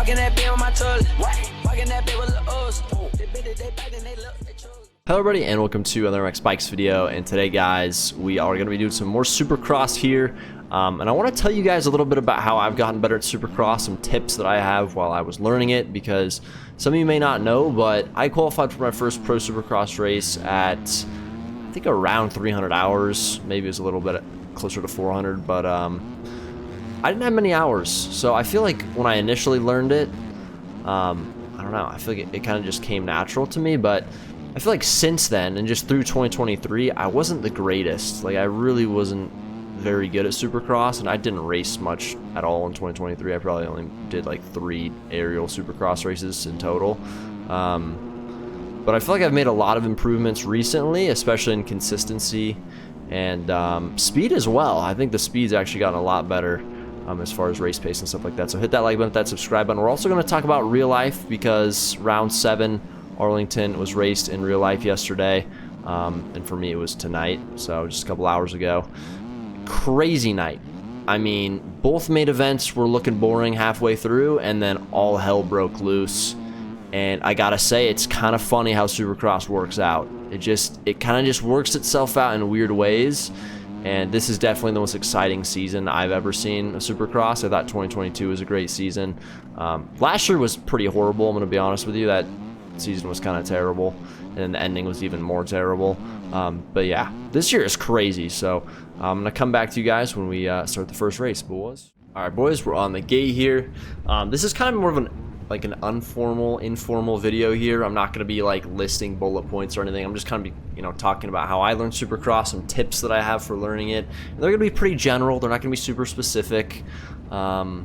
Hello everybody and welcome to another MX Bikes video, and today guys we are going to be doing some more Supercross here, and I want to tell you guys a little bit about how I've gotten better at Supercross, some tips that I have while I was learning it, because some of you may not know, but I qualified for my first pro Supercross race at I think around 300 hours, maybe it was a little bit closer to 400, but I didn't have many hours, so I feel like when I initially learned it, I don't know, I feel like it kind of just came natural to me, but I feel like since then, and just through 2023, I wasn't the greatest. Like, I really wasn't very good at Supercross, and I didn't race much at all in 2023. I probably only did like 3 aerial Supercross races in total. But I feel like I've made a lot of improvements recently, especially in consistency and speed as well. I think the speed's actually gotten a lot better as far as race pace and stuff like that. So hit that like button, hit that subscribe button. We're also going to talk about real life, because round 7 Arlington was raced in real life yesterday, and for me it was tonight, so just a couple hours ago. Crazy night. I mean, both main events were looking boring halfway through, and then all hell broke loose. And I gotta say, it's kind of funny how Supercross works out. It kind of just works itself out in weird ways, and this is definitely the most exciting season I've ever seen of Supercross. I thought 2022 was a great season. Last year was pretty horrible, I'm gonna be honest with you. That season was kind of terrible, and then the ending was even more terrible. But yeah, this year is crazy, so I'm gonna come back to you guys when we start the first race, boys. All right, boys, we're on the gate here. This is kind of more of an informal video here. I'm not gonna be like listing bullet points or anything. I'm just kind of talking about how I learned Supercross, some tips that I have for learning it. And they're gonna be pretty general. They're not gonna be super specific. But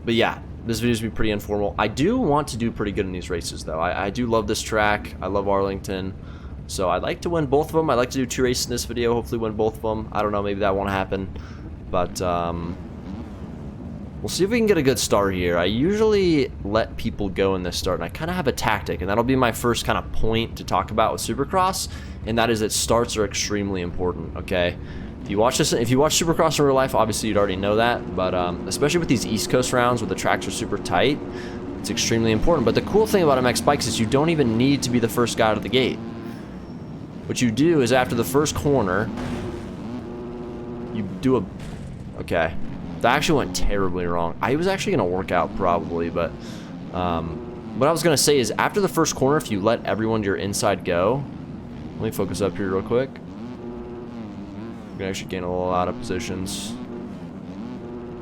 yeah, this video is going to be pretty informal. I do want to do pretty good in these races, though. I do love this track. I love Arlington. So I'd like to win both of them. I'd like to do 2 races in this video, hopefully win both of them. I don't know, maybe that won't happen. But we'll see if we can get a good start here. I usually let people go in this start, and I kind of have a tactic, and that'll be my first kind of point to talk about with Supercross, and that is that starts are extremely important, okay? If you watch Supercross in real life, obviously you'd already know that, but especially with these East Coast rounds where the tracks are super tight, it's extremely important. But the cool thing about MX Bikes is you don't even need to be the first guy out of the gate. What you do is after the first corner, you do a... Okay, that actually went terribly wrong. I was actually going to work out probably, but what I was going to say is after the first corner, if you let everyone to your inside go... Let me focus up here real quick. You can actually gain a lot of positions.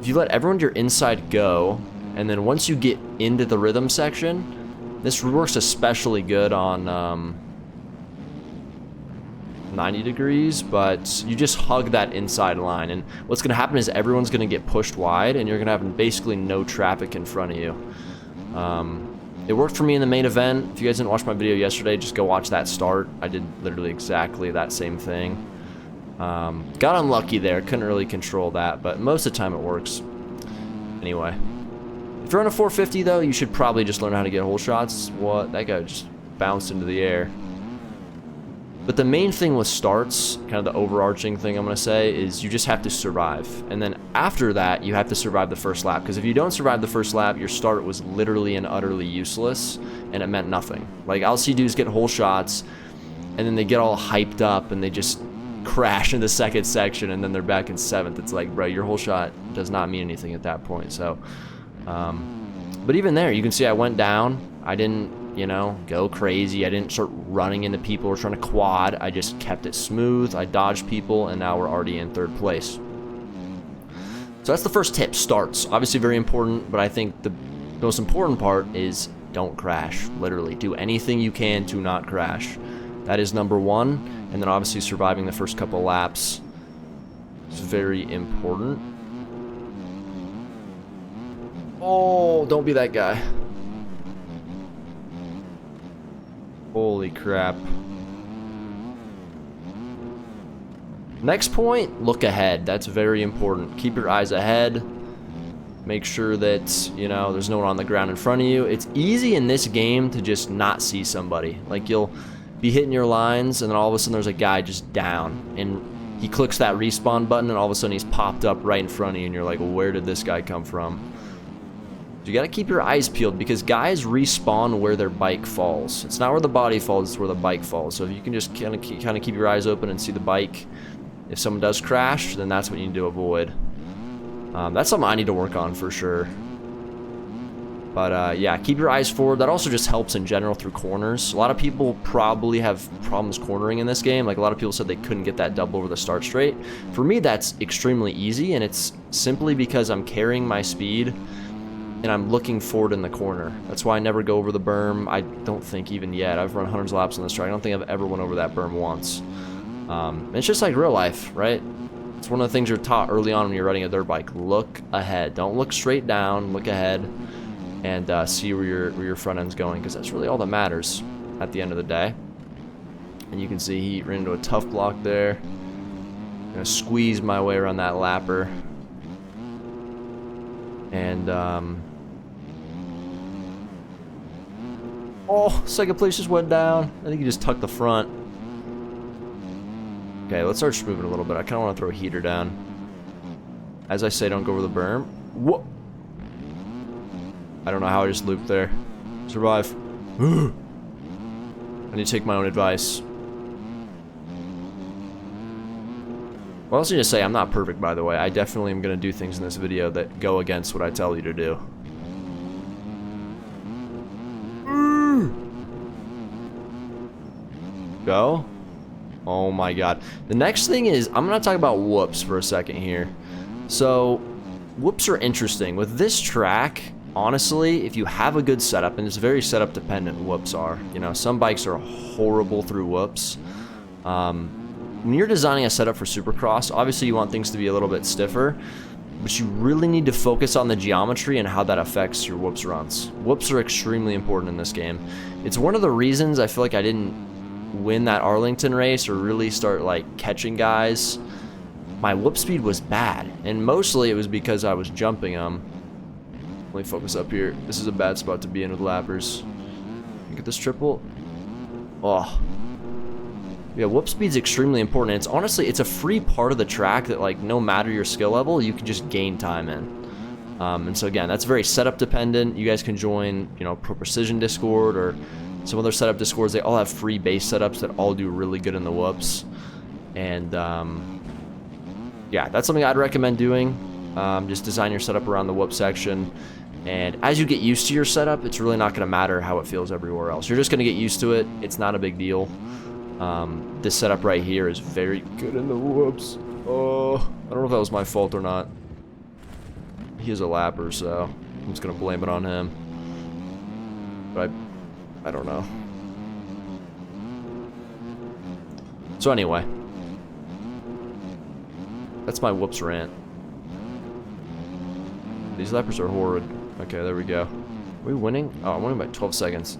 If you let everyone to your inside go, and then once you get into the rhythm section, this works especially good on 90 degrees, but you just hug that inside line, and what's going to happen is everyone's going to get pushed wide, and you're going to have basically no traffic in front of you. It worked for me in the main event. If you guys didn't watch my video yesterday, just go watch that start. I did literally exactly that same thing. Got unlucky there, couldn't really control that, but most of the time it works. Anyway, if you're on a 450 though, you should probably just learn how to get hole shots. What? That guy just bounced into the air. But the main thing with starts, kind of the overarching thing I'm going to say, is you just have to survive. And then after that, you have to survive the first lap. Because if you don't survive the first lap, your start was literally and utterly useless, and it meant nothing. Like, I'll see dudes get hole shots, and then they get all hyped up, and they just crash in the second section, and then they're back in 7th. It's like, bro, your whole shot does not mean anything at that point. So but even there, you can see I went down. I didn't go crazy. I didn't start running into people or trying to quad. I just kept it smooth. I dodged people, and now we're already in 3rd place. So that's the first tip, starts. Obviously very important, but I think the most important part is don't crash. Literally do anything you can to not crash. That is number 1. And then obviously surviving the first couple laps is very important. Oh, don't be that guy. Holy crap. Next point, look ahead. That's very important. Keep your eyes ahead. Make sure that, there's no one on the ground in front of you. It's easy in this game to just not see somebody. Like, you'll be hitting your lines, and then all of a sudden there's a guy just down, and he clicks that respawn button, and all of a sudden he's popped up right in front of you, and you're like, where did this guy come from? You got to keep your eyes peeled because guys respawn where their bike falls. It's not where the body falls, it's where the bike falls. So if you can just kind of keep your eyes open and see the bike, if someone does crash, then that's what you need to avoid. That's something I need to work on for sure. But yeah, keep your eyes forward. That also just helps in general through corners. A lot of people probably have problems cornering in this game. Like a lot of people said they couldn't get that double over the start straight. For me, that's extremely easy, and it's simply because I'm carrying my speed and I'm looking forward in the corner. That's why I never go over the berm. I don't think even yet. I've run hundreds of laps on this track. I don't think I've ever went over that berm once. It's just like real life, right? It's one of the things you're taught early on when you're riding a dirt bike. Look ahead. Don't look straight down. Look ahead and see where your front end's going, because that's really all that matters at the end of the day. And you can see he ran into a tough block there. I'm gonna squeeze my way around that lapper. And oh, second place just went down. I think he just tucked the front. Okay, let's start moving a little bit. I kind of want to throw a heater down. As I say, don't go over the berm. Whoa! I don't know how I just looped there. Survive. I need to take my own advice. Well, I also need to say, I'm not perfect, by the way. I definitely am going to do things in this video that go against what I tell you to do. Go. Oh my god. The next thing is, I'm going to talk about whoops for a second here. So, whoops are interesting. With this track, honestly, if you have a good setup, and it's very setup dependent, whoops are. You know, some bikes are horrible through whoops. When you're designing a setup for Supercross, obviously you want things to be a little bit stiffer, but you really need to focus on the geometry and how that affects your whoops runs. Whoops are extremely important in this game. It's one of the reasons I feel like I didn't win that Arlington race or really start like catching guys. My whoop speed was bad, and mostly it was because I was jumping them. Let me focus up here. This is a bad spot to be in with lappers. Get this triple. Oh. Yeah, whoop speed's extremely important. It's honestly, it's a free part of the track that, like, no matter your skill level, you can just gain time in. And so again, that's very setup dependent. You guys can join, you know, Pro Precision Discord or some other setup Discords. They all have free base setups that all do really good in the whoops. And yeah, that's something I'd recommend doing. Just design your setup around the whoop section. And as you get used to your setup, it's really not going to matter how it feels everywhere else. You're just going to get used to it. It's not a big deal. This setup right here is very good in the whoops. Oh, I don't know if that was my fault or not. He is a lapper, so I'm just going to blame it on him. But I don't know. So anyway, that's my whoops rant. These lappers are horrid. Okay, there we go. Are we winning? Oh, I'm winning by 12 seconds.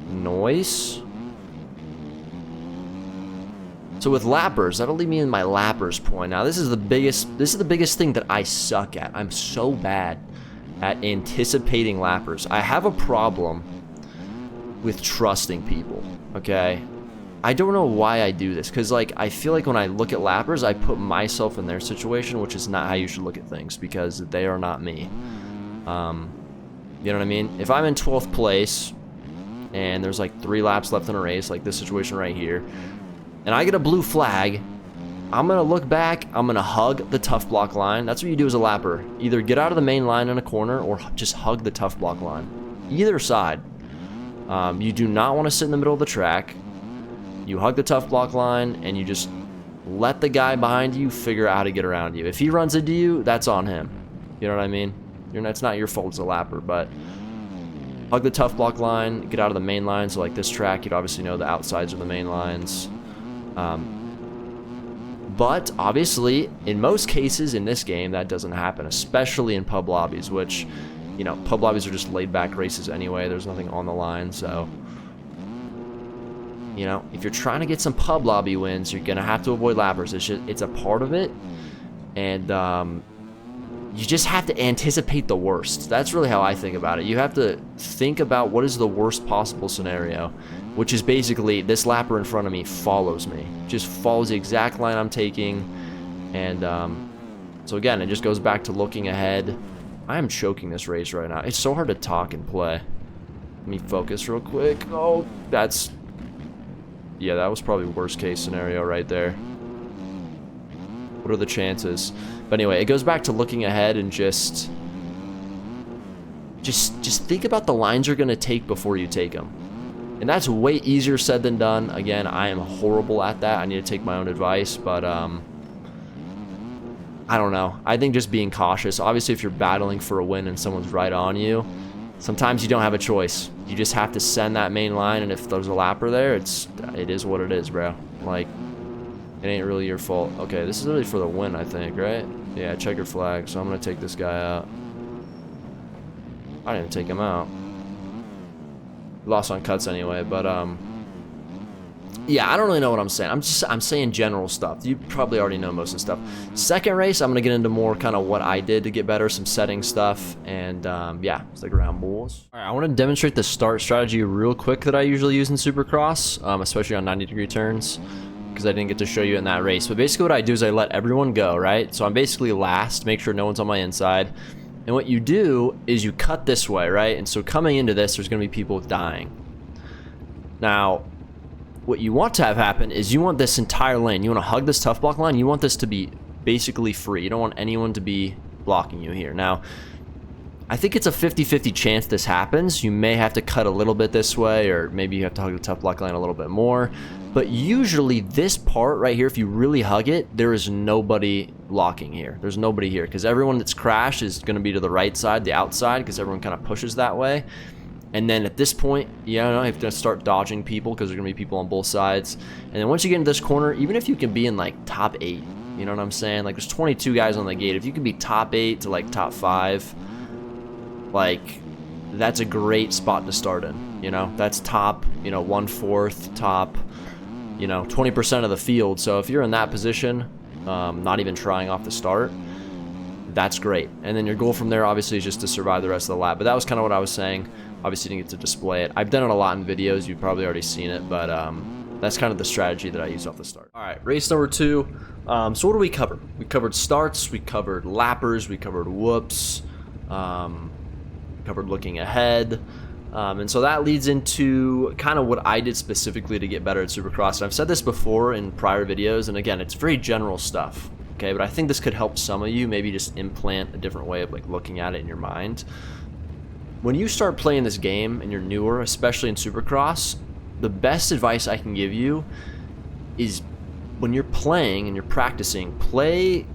Noise. So with lappers, that'll leave me in my lappers point. Now this is the biggest thing that I suck at. I'm so bad at anticipating lappers. I have a problem with trusting people, okay? I don't know why I do this, because like I feel like when I look at lappers, I put myself in their situation, which is not how you should look at things, because they are not me. You know what I mean? If I'm in 12th place and there's like 3 laps left in a race, like this situation right here, and I get a blue flag, I'm going to look back, I'm going to hug the tough block line. That's what you do as a lapper. Either get out of the main line in a corner or just hug the tough block line. Either side. You do not want to sit in the middle of the track. You hug the tough block line and you just let the guy behind you figure out how to get around you. If he runs into you, that's on him. You know what I mean? It's not your fault as a lapper, but hug the tough block line, get out of the main line. So like this track, you'd obviously know the outsides are the main lines. But obviously, in most cases in this game, that doesn't happen, especially in pub lobbies, which, you know, pub lobbies are just laid back races anyway. There's nothing on the line, so, you know, if you're trying to get some pub lobby wins, you're gonna have to avoid lappers. It's a part of it, and you just have to anticipate the worst. That's really how I think about it. You have to think about what is the worst possible scenario, which is basically this lapper in front of me follows me. Just follows the exact line I'm taking. And so again, it just goes back to looking ahead I am choking this race right now. It's so hard to talk and play. Let me focus real quick. Oh, that's... Yeah, that was probably worst case scenario right there. What are the chances? But anyway, it goes back to looking ahead and just think about the lines you're going to take before you take them. And that's way easier said than done. Again, I am horrible at that. I need to take my own advice, but I don't know. I think just being cautious. Obviously, if you're battling for a win and someone's right on you, sometimes you don't have a choice. You just have to send that main line, and if there's a lapper there, it is what it is, bro. Like, it ain't really your fault. Okay, this is really for the win, I think, right? Yeah, checkered flag, so I'm going to take this guy out. I didn't take him out. Lost on cuts anyway, but yeah, I don't really know what I'm saying. I'm saying general stuff. You probably already know most of the stuff. Second race, I'm gonna get into more kind of what I did to get better, some setting stuff, and yeah, stick around, boys. All right, I want to demonstrate the start strategy real quick that I usually use in Supercross, especially on 90-degree turns, because I didn't get to show you in that race. But basically, what I do is I let everyone go, right? So I'm basically last, make sure no one's on my inside. And what you do is you cut this way, right? And so coming into this, there's going to be people dying. Now, what you want to have happen is you want this entire lane. You want to hug this tough block line. You want this to be basically free. You don't want anyone to be blocking you here. Now, I think it's a 50-50 chance this happens. You may have to cut a little bit this way, or maybe you have to hug the tough block line a little bit more. But usually this part right here, if you really hug it, there is nobody blocking here. There's nobody here because everyone that's crashed is going to be to the right side, the outside, because everyone kind of pushes that way. And then at this point, you have to start dodging people because there's going to be people on both sides. And then once you get into this corner, even if you can be in like top 8, you know what I'm saying? Like there's 22 guys on the gate. If you can be top 8 to like top 5, like that's a great spot to start in. You know, that's top, 1/4, top, 20% of the field. So if you're in that position, not even trying off the start, that's great. And then your goal from there obviously is just to survive the rest of the lap. But that was kind of what I was saying. Obviously didn't get to display it. I've done it a lot in videos. You've probably already seen it, but that's kind of the strategy that I use off the start. All right, race number 2. So what do we cover? We covered starts, we covered lappers, we covered whoops, covered looking ahead. And so that leads into kind of what I did specifically to get better at Supercross. And I've said this before in prior videos, and again, it's very general stuff, okay? But I think this could help some of you maybe just implant a different way of like looking at it in your mind. When you start playing this game and you're newer, especially in Supercross, the best advice I can give you is when you're playing and you're practicing, play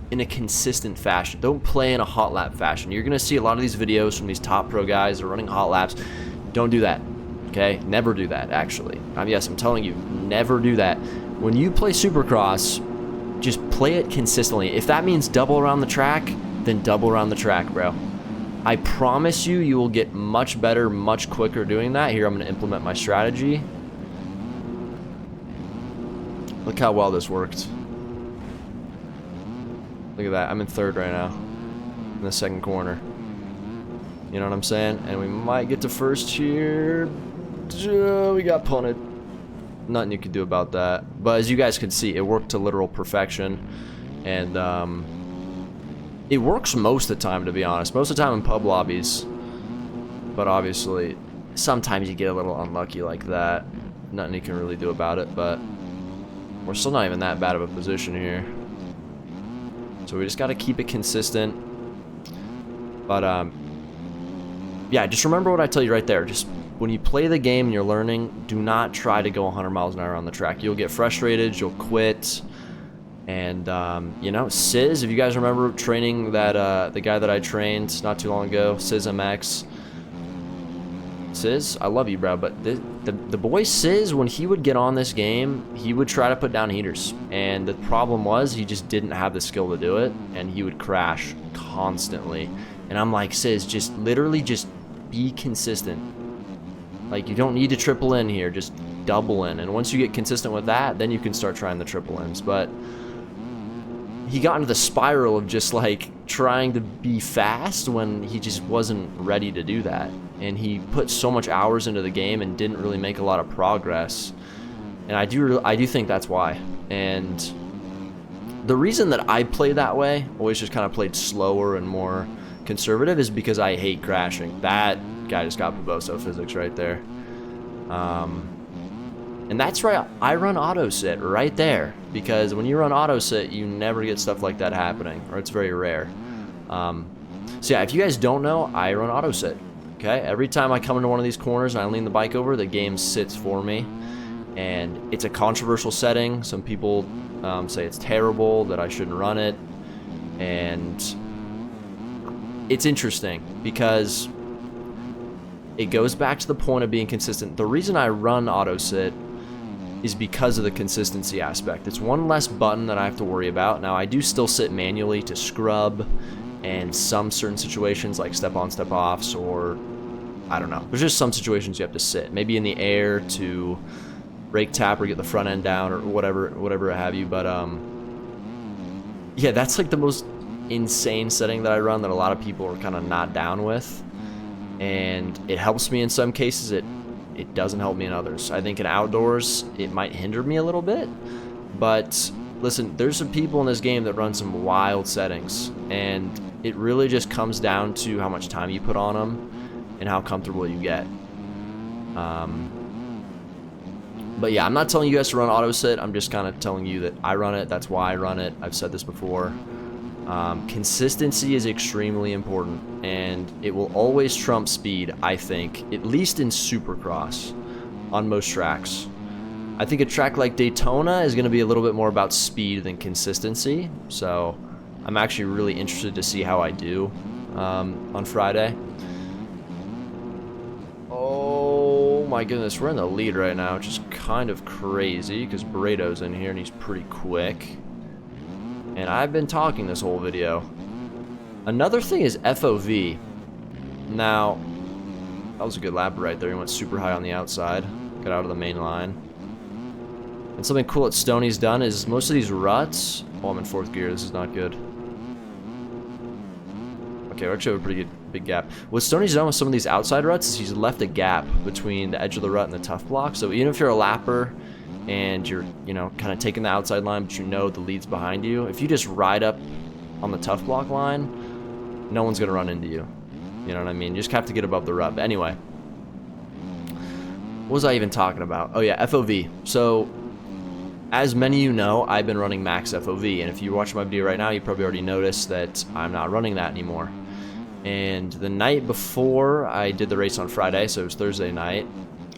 in a consistent fashion. Don't play in a hot lap fashion. You're gonna see a lot of these videos from these top pro guys that are running hot laps. Don't do that, okay? Never do that, actually. Yes, I'm telling you, never do that. When you play Supercross, just play it consistently. If that means double around the track, then double around the track, bro. I promise you, you will get much better, much quicker doing that. Here, I'm gonna implement my strategy. Look how well this worked. Look at that, I'm in 3rd right now, in the 2nd corner. You know what I'm saying? And we might get to 1st here. We got punted. Nothing you can do about that. But as you guys can see, it worked to literal perfection. And it works most of the time, to be honest. Most of the time in pub lobbies. But obviously, sometimes you get a little unlucky like that. Nothing you can really do about it, but we're still not even that bad of a position here. So we just got to keep it consistent. But yeah, just remember what I tell you right there. Just when you play the game and you're learning, do not try to go 100 miles an hour on the track. You'll get frustrated, you'll quit. And Sizz, if you guys remember training that the guy that I trained not too long ago, Sizz MX. Sizz, I love you, bro, but the boy Sizz, when he would get on this game, he would try to put down heaters, and the problem was he just didn't have the skill to do it, and he would crash constantly. And I'm like, Sizz, just literally just be consistent. Like, you don't need to triple in here, just double in, and once you get consistent with that, then you can start trying the triple ins. But he got into the spiral of just like trying to be fast when he just wasn't ready to do that. And he put so much hours into the game and didn't really make a lot of progress. And I do think that's why. And the reason that I play that way, always just kind of played slower and more conservative is because I hate crashing. That guy just got Boboso physics right there. And that's right, I run auto sit right there, because when you run auto sit, you never get stuff like that happening, or it's very rare. So yeah, if you guys don't know, I run auto sit. Okay, every time I come into one of these corners and I lean the bike over, the game sits for me. And it's a controversial setting. Some people say it's terrible, that I shouldn't run it. And it's interesting because it goes back to the point of being consistent. The reason I run auto sit is because of the consistency aspect. It's one less button that I have to worry about. Now, I do still sit manually to scrub and some certain situations like step on, step offs, or I don't know. There's just some situations you have to sit. Maybe in the air to brake tap or get the front end down or whatever have you. But yeah, that's like the most insane setting that I run that a lot of people are kind of not down with. And it helps me in some cases. It doesn't help me in others. I think in outdoors, it might hinder me a little bit. But listen, there's some people in this game that run some wild settings. And it really just comes down to how much time you put on them and how comfortable you get. But yeah, I'm not telling you guys to run auto sit. I'm just kind of telling you that I run it. That's why I run it. I've said this before. Consistency is extremely important, and it will always trump speed, I think, at least in Supercross on most tracks. I think a track like Daytona is going to be a little bit more about speed than consistency, so I'm actually really interested to see how I do on Friday. Oh my goodness, we're in the lead right now, which is kind of crazy because Burrito's in here and he's pretty quick. And I've been talking this whole video. Another thing is FOV. Now, that was a good lap right there. He went super high on the outside. Got out of the main line. And something cool that Stoney's done is most of these ruts... Oh, I'm in 4th gear. This is not good. Okay, we actually have a pretty good big gap. What Stoney's done with some of these outside ruts is he's left a gap between the edge of the rut and the tough block. So even if you're a lapper and you're, you know, kind of taking the outside line, but you know the lead's behind you, if you just ride up on the tough block line, no one's going to run into you. You know what I mean? You just have to get above the rut. But anyway, what was I even talking about? Oh yeah, FOV. So, as many of you know, I've been running max FOV, and if you watch my video right now, you probably already noticed that I'm not running that anymore. And the night before I did the race on Friday, so it was Thursday night,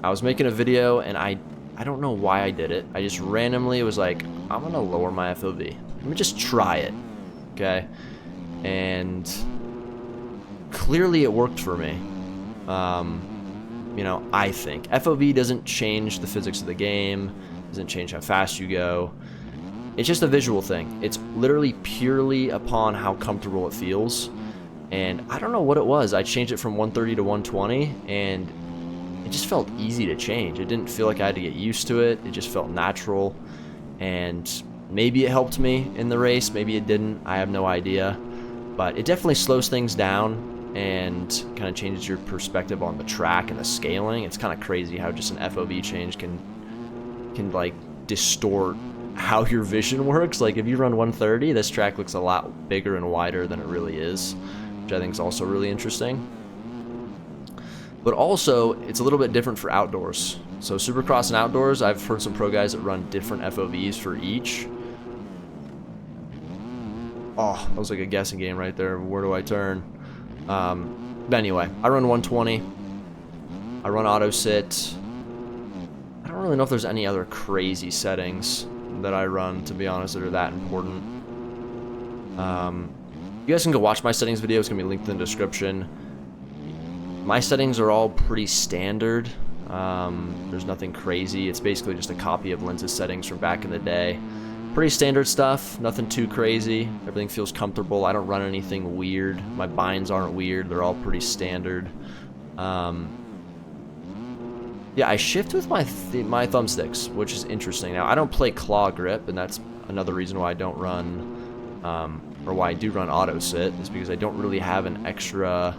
I was making a video, and I don't know why I did it. I just randomly was like, I'm going to lower my FOV. Let me just try it, okay? And clearly it worked for me. You know, I think. FOV doesn't change the physics of the game, doesn't change how fast you go. It's just a visual thing. It's literally purely upon how comfortable it feels. And I don't know what it was. I changed it from 130 to 120, and it just felt easy to change. It didn't feel like I had to get used to it. It just felt natural. And maybe it helped me in the race. Maybe it didn't. I have no idea. But it definitely slows things down and kind of changes your perspective on the track and the scaling. It's kind of crazy how just an FOV change can like distort how your vision works. Like if you run 130, this track looks a lot bigger and wider than it really is, which I think is also really interesting. But also, it's a little bit different for outdoors. So Supercross and outdoors, I've heard some pro guys that run different FOVs for each. Oh, that was like a guessing game right there. Where do I turn? But anyway, I run 120. I run auto sit. I don't really know if there's any other crazy settings that I run, to be honest, that are that important. You guys can go watch my settings video. It's going to be linked in the description. My settings are all pretty standard. There's nothing crazy. It's basically just a copy of Linz's settings from back in the day. Pretty standard stuff. Nothing too crazy. Everything feels comfortable. I don't run anything weird. My binds aren't weird. They're all pretty standard. Yeah, I shift with my thumbsticks, which is interesting. Now, I don't play claw grip, and that's another reason why I don't run, or why I do run auto sit, is because I don't really have an extra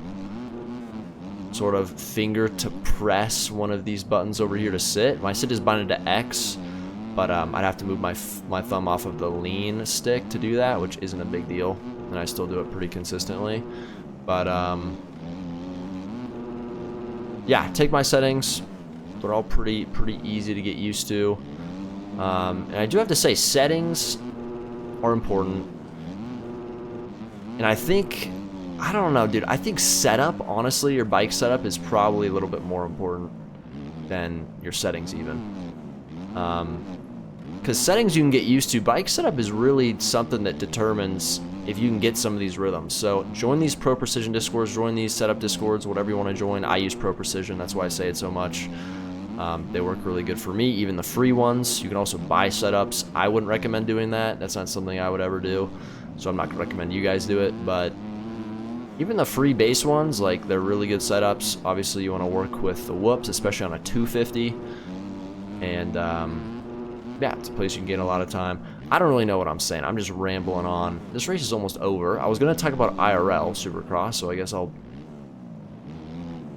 sort of finger to press one of these buttons over here to sit. My sit is binded to X, but I'd have to move my thumb off of the lean stick to do that, which isn't a big deal, and I still do it pretty consistently. But yeah, take my settings. They're all pretty easy to get used to. And I do have to say, settings are important. And I think, I don't know, dude. I think setup, honestly, your bike setup is probably a little bit more important than your settings even. Because settings you can get used to. Bike setup is really something that determines if you can get some of these rhythms. So join these Pro Precision Discords, join these setup Discords, whatever you want to join. I use Pro Precision, that's why I say it so much. They work really good for me, even the free ones. You can also buy setups. I wouldn't recommend doing that. That's not something I would ever do. So I'm not going to recommend you guys do it. But even the free base ones, like, they're really good setups. Obviously, you want to work with the whoops, especially on a 250. And yeah, it's a place you can gain a lot of time. I don't really know what I'm saying. I'm just rambling on. This race is almost over. I was going to talk about IRL Supercross, so I guess I'll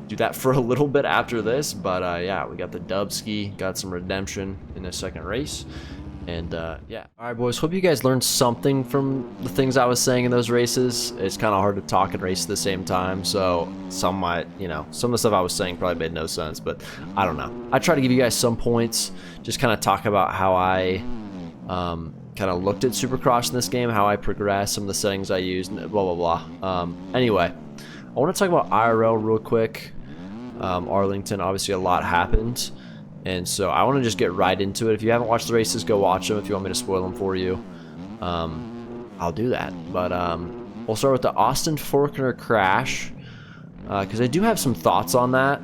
do that for a little bit after this. But yeah, we got the Dubski, got some redemption in this second race. And yeah. Alright, boys, hope you guys learned something from the things I was saying in those races. It's kind of hard to talk and race at the same time, so somewhat, you know, some of the stuff I was saying probably made no sense, but I don't know. I try to give you guys some points, just kind of talk about how I kind of looked at Supercross in this game, how I progressed, some of the settings I used, blah, blah, blah. Anyway, I want to talk about IRL real quick. Arlington, obviously a lot happened. And so I want to just get right into it. If you haven't watched the races, go watch them. If you want me to spoil them for you, I'll do that. But we'll start with the Austin Faulkner crash, because I do have some thoughts on that.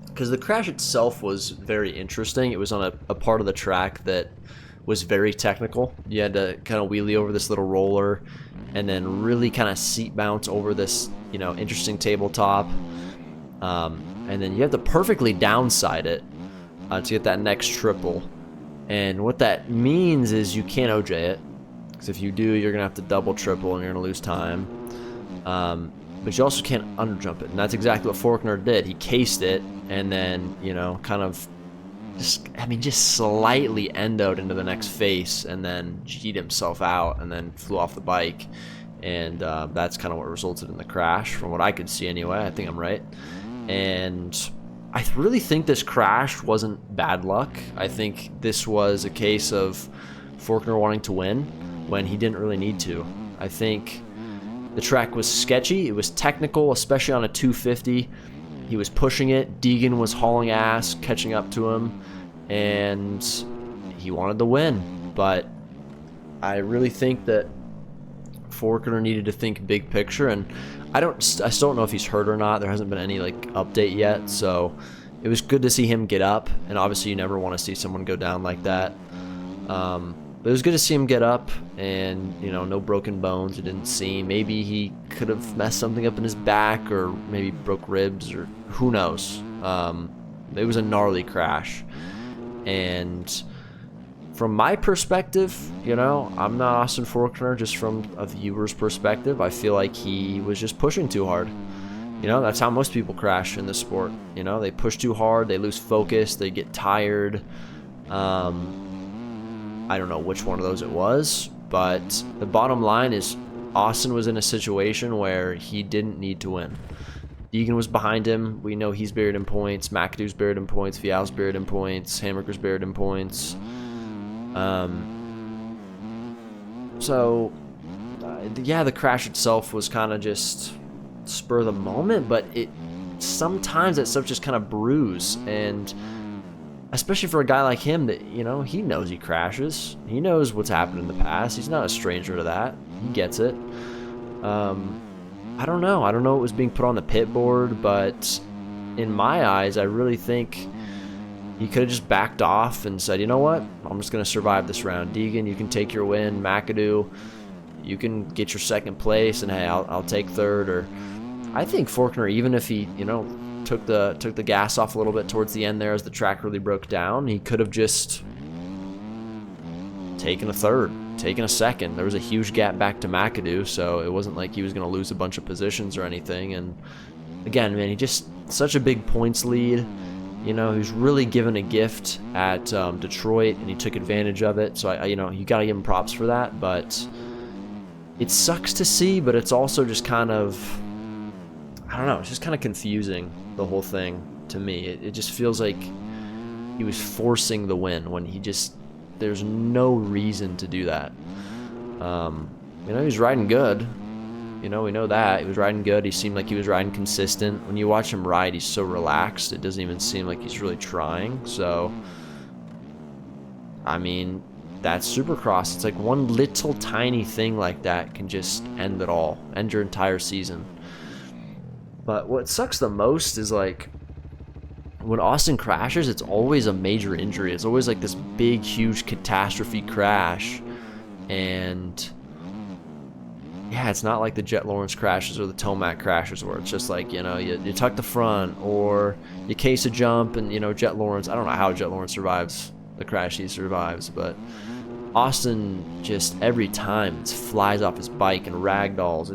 Because the crash itself was very interesting. It was on a part of the track that was very technical. You had to kind of wheelie over this little roller and then really kind of seat bounce over this, you know, interesting tabletop. And then you have to perfectly downside it to get that next triple. And what that means is you can't OJ it, because if you do, you're going to have to double triple and you're going to lose time. But you also can't underjump it, and that's exactly what Faulkner did. He cased it and then, you know, kind of just slightly endoed into the next face and then G'd himself out and then flew off the bike. And that's kind of what resulted in the crash, from what I could see anyway. I think I'm right. And I really think this crash wasn't bad luck. I think this was a case of Faulkner wanting to win when he didn't really need to. I think the track was sketchy. It was technical, especially on a 250. He was pushing it. Deegan was hauling ass, catching up to him, and he wanted to win. But I really think that Faulkner needed to think big picture, and I still don't know if he's hurt or not. There hasn't been any like update yet, so it was good to see him get up. And obviously, you never want to see someone go down like that. But it was good to see him get up, and you know, no broken bones. It didn't seem. Maybe he could have messed something up in his back, or maybe broke ribs, or who knows. It was a gnarly crash, and from my perspective, you know, I'm not Austin Faulkner. Just from a viewer's perspective, I feel like he was just pushing too hard. You know, that's how most people crash in this sport. You know, they push too hard, they lose focus, they get tired. I don't know which one of those it was, but the bottom line is Austin was in a situation where he didn't need to win. Deegan was behind him. We know he's buried in points. McAdoo's buried in points. Vial's buried in points. Hammerker's buried in points. Yeah, the crash itself was kind of just spur of the moment, but sometimes that stuff just kind of brews, and especially for a guy like him that, you know, he knows he crashes. He knows what's happened in the past. He's not a stranger to that. He gets it. I don't know what was being put on the pit board, but in my eyes, I really think he could have just backed off and said, you know what, I'm just going to survive this round. Deegan, you can take your win. McAdoo, you can get your second place, and hey, I'll take third. Or I think Faulkner, even if he, you know, took the gas off a little bit towards the end there as the track really broke down, he could have just taken a third, taken a second. There was a huge gap back to McAdoo, so it wasn't like he was going to lose a bunch of positions or anything. And again, man, he just such a big points lead. You know, he was really given a gift at Detroit, and he took advantage of it. So you know, you got to give him props for that. But it sucks to see, but it's also just kind of, I don't know, it's just kind of confusing, the whole thing, to me. It just feels like he was forcing the win when there's no reason to do that. You know, he was riding good. You know, we know that. He was riding good. He seemed like he was riding consistent. When you watch him ride, he's so relaxed. It doesn't even seem like he's really trying. So, I mean, that's Supercross. It's like one little tiny thing like that can just end it all. End your entire season. But what sucks the most is, like, when Austin crashes, it's always a major injury. It's always like this big, huge catastrophe crash. And yeah, it's not like the Jet Lawrence crashes or the Tomac crashes where it's just like, you know, you tuck the front or you case a jump and, you know, Jet Lawrence, I don't know how Jet Lawrence survives the crash he survives, but Austin just every time it flies off his bike and ragdolls.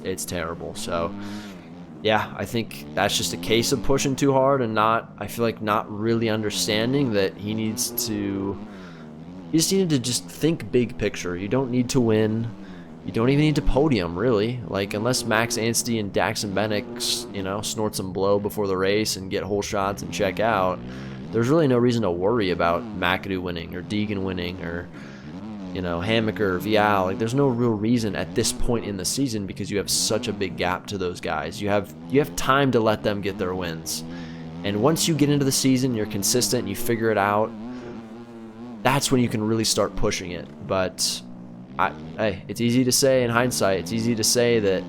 It's terrible. So yeah, I think that's just a case of pushing too hard and I feel like not really understanding that he just needed to just think big picture. You don't need to win. You don't even need to podium, really. Like, unless Max Anstey and Daxon Bennick, you know, snort some blow before the race and get whole shots and check out, there's really no reason to worry about McAdoo winning or Deegan winning or, you know, Hammaker or Vial. Like, there's no real reason at this point in the season because you have such a big gap to those guys. You have time to let them get their wins. And once you get into the season, you're consistent, you figure it out, that's when you can really start pushing it. But hey, it's easy to say in hindsight. It's easy to say that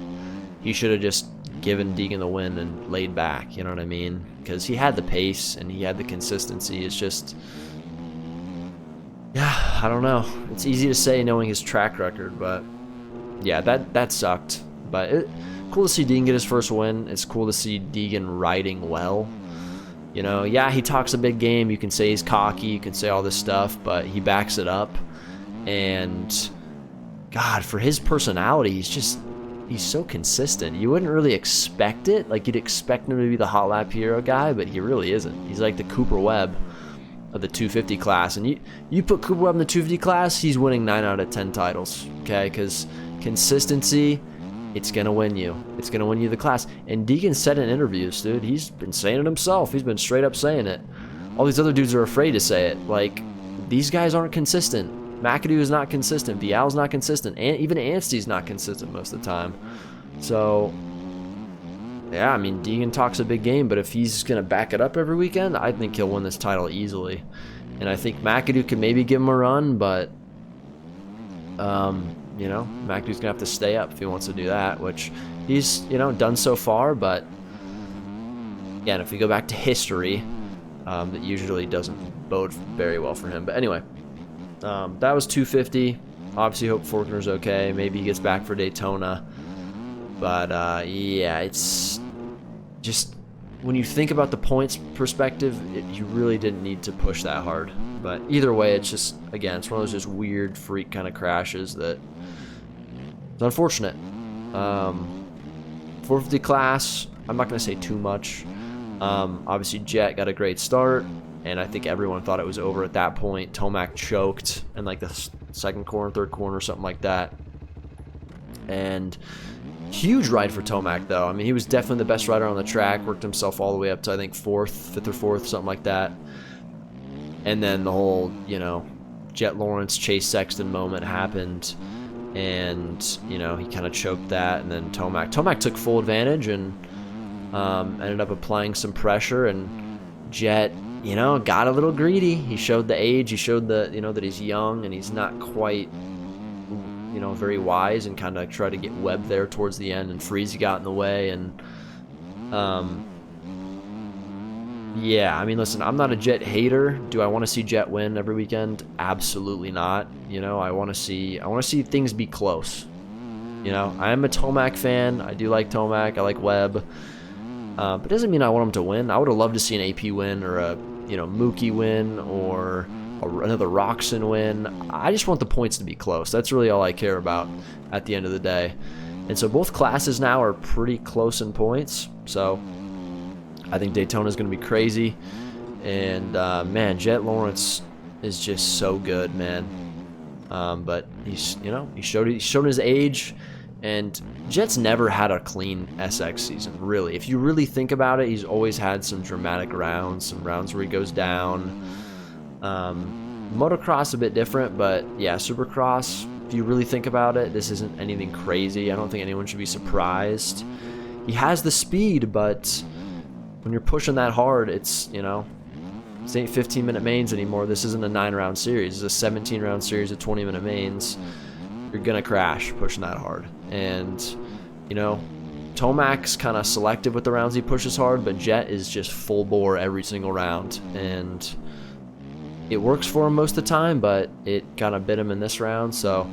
he should have just given Deegan the win and laid back. You know what I mean? Because he had the pace and he had the consistency. It's just, yeah, I don't know. It's easy to say knowing his track record, but yeah, that sucked. But cool to see Deegan get his first win. It's cool to see Deegan riding well. You know, yeah, he talks a big game. You can say he's cocky. You can say all this stuff, but he backs it up. And God, for his personality, he's so consistent. You wouldn't really expect it. Like, you'd expect him to be the hot lap hero guy, but he really isn't. He's like the Cooper Webb of the 250 class. And you put Cooper Webb in the 250 class, he's winning 9 out of 10 titles, okay? Because consistency, it's going to win you. It's going to win you the class. And Deegan said in interviews, dude, he's been saying it himself. He's been straight up saying it. All these other dudes are afraid to say it. Like, these guys aren't consistent. McAdoo is not consistent. Vial's not consistent. And even Anstey's not consistent most of the time. So, yeah, I mean, Deegan talks a big game, but if he's going to back it up every weekend, I think he'll win this title easily. And I think McAdoo can maybe give him a run, but, you know, McAdoo's going to have to stay up if he wants to do that, which he's, you know, done so far. But, again, if we go back to history, that usually doesn't bode very well for him. But anyway. That was 250. Obviously, hope Forkner's okay. Maybe he gets back for Daytona. But, yeah, it's just, when you think about the points perspective, you really didn't need to push that hard. But either way, it's just, again, it's one of those just weird freak kind of crashes that it's unfortunate. 450 class, I'm not going to say too much. Obviously, Jet got a great start. And I think everyone thought it was over at that point. Tomac choked in like the second corner, third corner, something like that. And huge ride for Tomac, though. I mean, he was definitely the best rider on the track. Worked himself all the way up to, I think, fifth or fourth, something like that. And then the whole, you know, Jet Lawrence, Chase Sexton moment happened. And, you know, he kind of choked that. And then Tomac took full advantage and ended up applying some pressure. And Jet, you know, got a little greedy. He showed the age. He showed that he's young and he's not quite, you know, very wise, and kind of tried to get Webb there towards the end, and Freezy got in the way. And yeah, I mean, listen, I'm not a Jet hater. Do I want to see Jet win every weekend? Absolutely not. You know, I want to see things be close. You know, I am a Tomac fan. I do like Tomac. I like Webb. But it doesn't mean I want him to win. I would have loved to see an AP win, or a, you know, Mookie win, or another Roxon win. I just want the points to be close. That's really all I care about at the end of the day. And so both classes now are pretty close in points. So I think Daytona is going to be crazy. And man, Jet Lawrence is just so good, man. But he's, he showed his age. And Jet's never had a clean SX season, really. If you really think about it, he's always had some dramatic rounds, some rounds where he goes down. Motocross a bit different, but yeah, Supercross, if you really think about it, this isn't anything crazy. I don't think anyone should be surprised. He has the speed, but when you're pushing that hard, it's, this ain't 15-minute mains anymore. This isn't a 9-round series. It's a 17-round series of 20-minute mains. You're gonna crash pushing that hard. And Tomac's kind of selective with the rounds he pushes hard, but Jet is just full bore every single round, and it works for him most of the time, but it kind of bit him in this round. So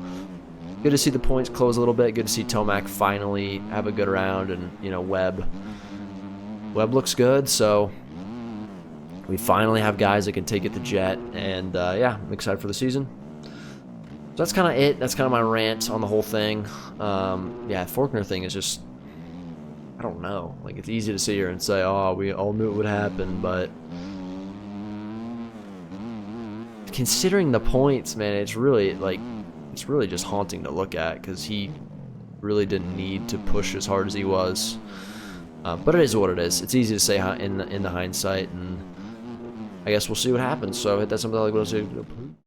good to see the points close a little bit. Good to see Tomac finally have a good round, and Webb looks good. So we finally have guys that can take it to Jet, and yeah, I'm excited for the season. So that's kind of it. That's kind of my rant on the whole thing. Yeah, Faulkner thing is just, I don't know. Like, it's easy to sit here and say, oh, we all knew it would happen, but considering the points, man, it's really just haunting to look at, because he really didn't need to push as hard as he was. But it is what it is. It's easy to say in the hindsight, and I guess we'll see what happens. So hit that something like what else.